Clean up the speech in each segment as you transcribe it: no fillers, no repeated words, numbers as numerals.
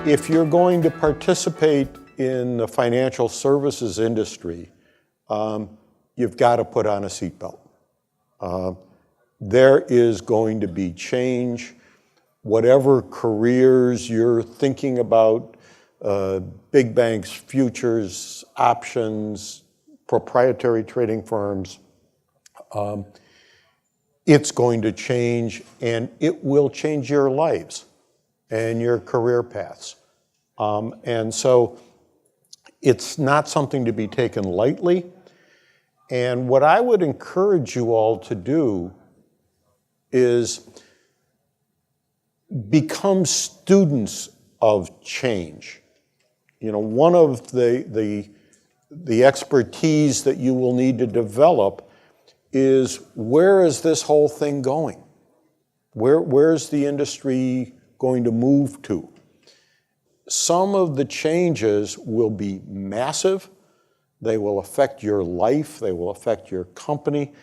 If you're going to participate in the financial services industry, you've got to put on a seatbelt. There is going to be change. Whatever careers you're thinking about, big banks, futures, options, proprietary trading firms, it's going to change, and it will change your lives and your career paths. And so it's not something to be taken lightly. And what I would encourage you all to do is become students of change. You know, one of the expertise that you will need to develop is, where is this whole thing going? Where's the industry going to move to? Some of the changes will be massive. They will affect your life. They will affect your company.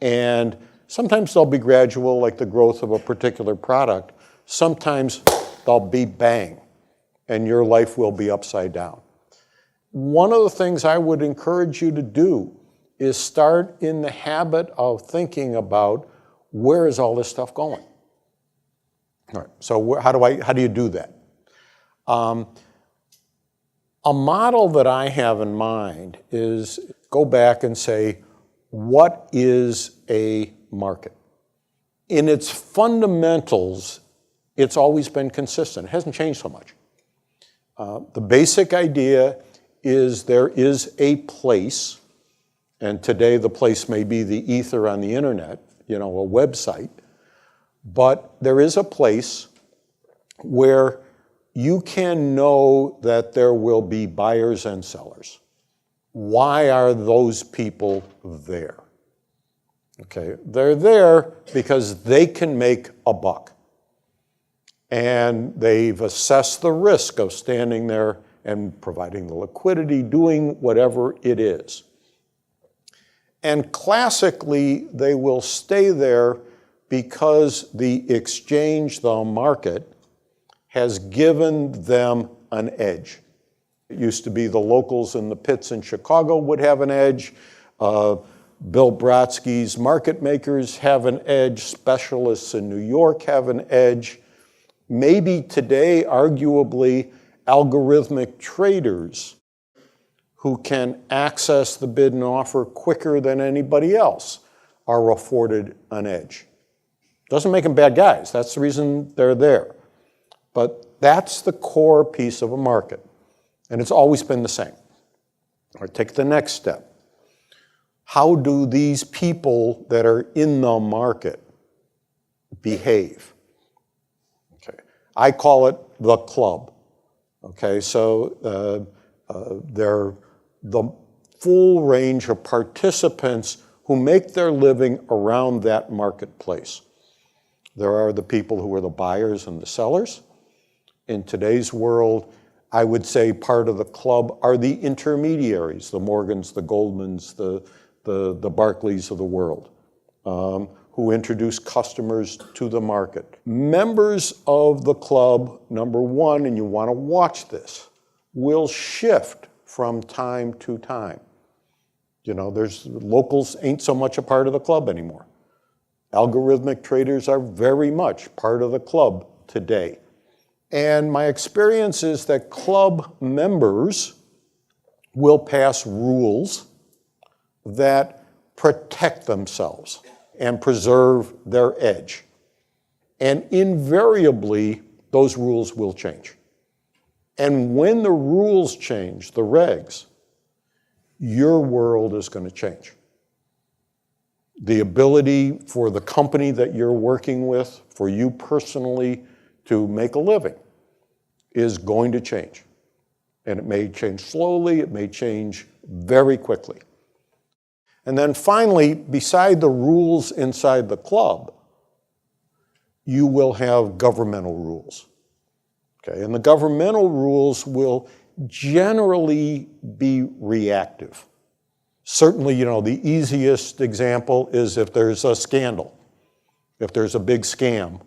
And sometimes they'll be gradual, like the growth of a particular product. Sometimes they'll be bang, and your life will be upside down. One of the things I would encourage you to do is start in the habit of thinking about, where is all this stuff going? All right, so how do you do that? A model that I have in mind is go back and say, what is a market? In its fundamentals, it's always been consistent. It hasn't changed so much. The basic idea is there is a place, and today the place may be the ether on the internet, you know, a website, but there is a place where you can know that there will be buyers and sellers. Why are those people there? Okay, they're there because they can make a buck. And they've assessed the risk of standing there and providing the liquidity, doing whatever it is. And classically, they will stay there because the exchange, the market, has given them an edge. It used to be the locals in the pits in Chicago would have an edge. Bill Brodsky's market makers have an edge. Specialists in New York have an edge. Maybe today, arguably, algorithmic traders who can access the bid and offer quicker than anybody else are afforded an edge. Doesn't make them bad guys. That's the reason they're there. But that's the core piece of a market. And it's always been the same. All right, take the next step. How do these people that are in the market behave? Okay, I call it the club. Okay, so they're the full range of participants who make their living around that marketplace. There are the people who are the buyers and the sellers. In today's world, I would say part of the club are the intermediaries, the Morgans, the Goldmans, the Barclays of the world, who introduce customers to the market. Members of the club, number one, and you want to watch this, will shift from time to time. You know, locals ain't so much a part of the club anymore. Algorithmic traders are very much part of the club today. And my experience is that club members will pass rules that protect themselves and preserve their edge. And invariably, those rules will change. And when the rules change, the regs, your world is going to change. The ability for the company that you're working with, for you personally, to make a living is going to change. And it may change slowly, it may change very quickly. And then finally, beside the rules inside the club, you will have governmental rules. Okay, and the governmental rules will generally be reactive. Certainly, you know, the easiest example is if there's a scandal. If there's a big scam,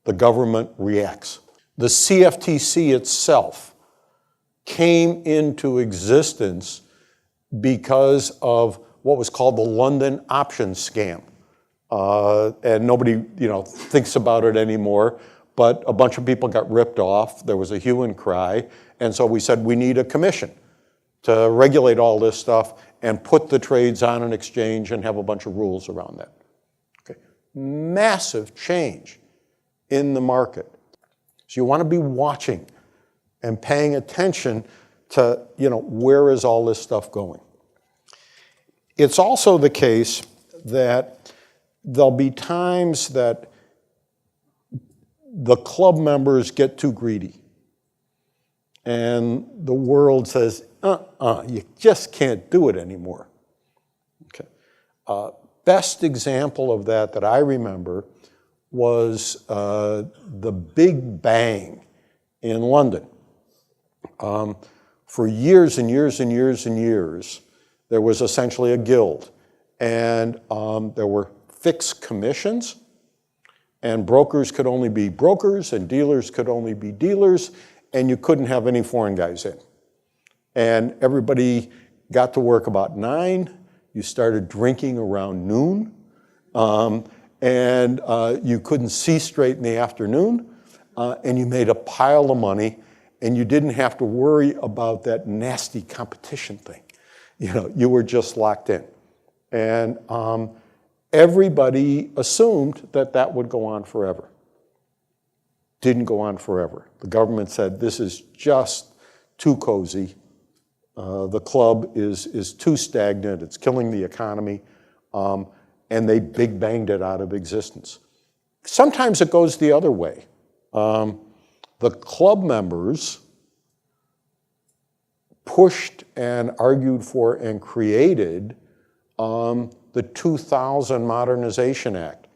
the government reacts. The CFTC itself came into existence because of what was called the London option scam. And nobody, thinks about it anymore, but a bunch of people got ripped off. There was a hue and cry, and so we said we need a commission to regulate all this stuff and put the trades on an exchange and have a bunch of rules around that. Okay. Massive change in the market. So you want to be watching and paying attention to, where is all this stuff going? It's also the case that there'll be times that the club members get too greedy. And the world says, you just can't do it anymore. Okay. Best example of that I remember was the Big Bang in London. For years and years and years and years, there was essentially a guild. And there were fixed commissions, and brokers could only be brokers, and dealers could only be dealers, and you couldn't have any foreign guys in. And everybody got to work about 9. You started drinking around noon, and you couldn't see straight in the afternoon, and you made a pile of money, and you didn't have to worry about that nasty competition thing. You were just locked in. And everybody assumed that would go on forever. Didn't go on forever. The government said, this is just too cozy. The club is too stagnant. It's killing the economy. And they big banged it out of existence. Sometimes it goes the other way. The club members pushed and argued for and created the 2000 Modernization Act.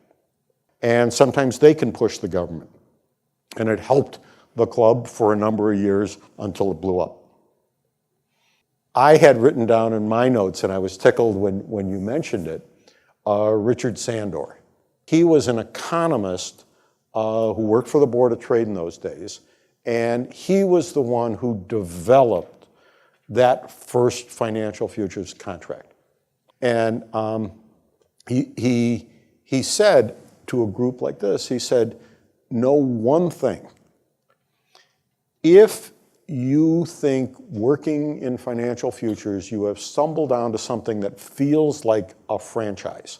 And sometimes they can push the government. And it helped the club for a number of years until it blew up. I had written down in my notes, and I was tickled when you mentioned it, Richard Sandor. He was an economist who worked for the Board of Trade in those days, and he was the one who developed that first financial futures contract. And he said to a group like this, he said, know one thing. If you think working in financial futures, you have stumbled onto something that feels like a franchise.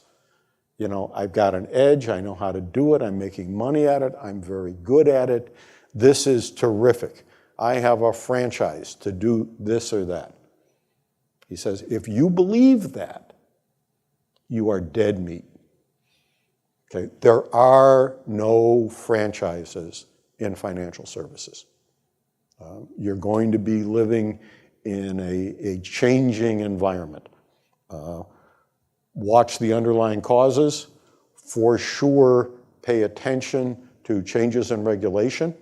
I've got an edge, I know how to do it, I'm making money at it, I'm very good at it. This is terrific. I have a franchise to do this or that. He says, if you believe that, you are dead meat. Okay? There are no franchises in financial services. You're going to be living in a changing environment. Watch the underlying causes. For sure, pay attention to changes in regulation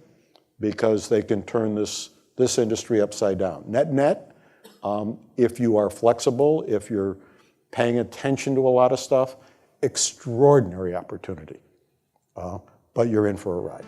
because they can turn this industry upside down. Net, if you are flexible, if you're paying attention to a lot of stuff, extraordinary opportunity. But you're in for a ride.